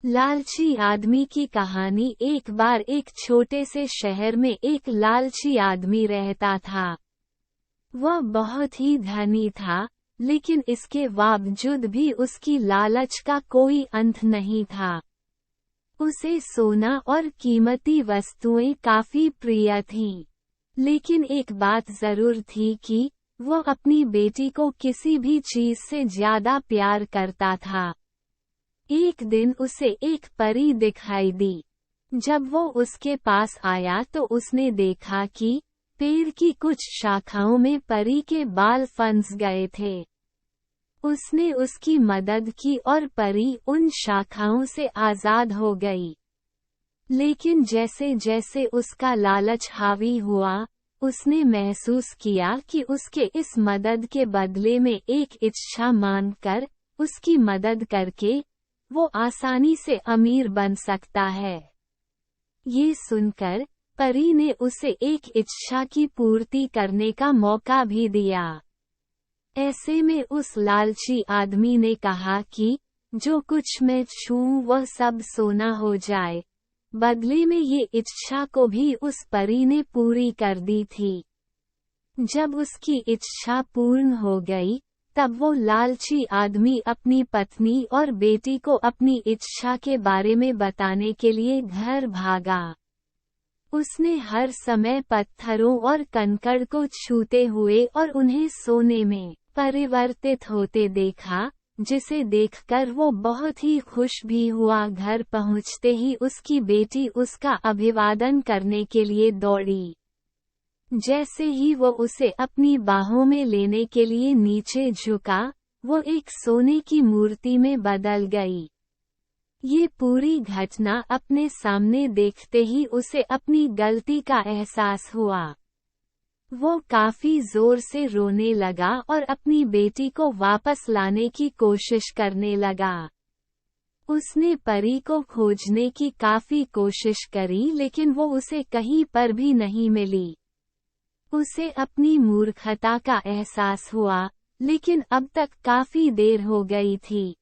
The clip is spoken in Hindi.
लालची आदमी की कहानी। एक बार एक छोटे से शहर में एक लालची आदमी रहता था। वह बहुत ही धनी था, लेकिन इसके बावजूद भी उसकी लालच का कोई अंत नहीं था। उसे सोना और कीमती वस्तुएं काफी प्रिय थीं। लेकिन एक बात जरूर थी कि वह अपनी बेटी को किसी भी चीज से ज्यादा प्यार करता था। एक दिन उसे एक परी दिखाई दी। जब वो उसके पास आया तो उसने देखा कि पेड़ की कुछ शाखाओं में परी के बाल फंस गए थे। उसने उसकी मदद की और परी उन शाखाओं से आजाद हो गई। लेकिन जैसे जैसे उसका लालच हावी हुआ, उसने महसूस किया कि उसके इस मदद के बदले में एक इच्छा मानकर, उसकी मदद करके, वो आसानी से अमीर बन सकता है। ये सुनकर, परी ने उसे एक इच्छा की पूर्ति करने का मौका भी दिया। ऐसे में उस लालची आदमी ने कहा कि जो कुछ मैं छूऊं वह सब सोना हो जाए। बदले में ये इच्छा को भी उस परी ने पूरी कर दी थी। जब उसकी इच्छा पूर्ण हो गई, तब वो लालची आदमी अपनी पत्नी और बेटी को अपनी इच्छा के बारे में बताने के लिए घर भागा। उसने हर समय पत्थरों और कंकड़ को छूते हुए और उन्हें सोने में परिवर्तित होते देखा, जिसे देखकर वो बहुत ही खुश भी हुआ। घर पहुंचते ही उसकी बेटी उसका अभिवादन करने के लिए दौड़ी। जैसे ही वो उसे अपनी बाहों में लेने के लिए नीचे झुका, वो एक सोने की मूर्ति में बदल गई। ये पूरी घटना अपने सामने देखते ही उसे अपनी गलती का एहसास हुआ। वो काफी जोर से रोने लगा और अपनी बेटी को वापस लाने की कोशिश करने लगा। उसने परी को खोजने की काफी कोशिश करी, लेकिन वो उसे कहीं पर भी नहीं मिली। उसे अपनी मूर्खता का एहसास हुआ, लेकिन अब तक काफी देर हो गई थी।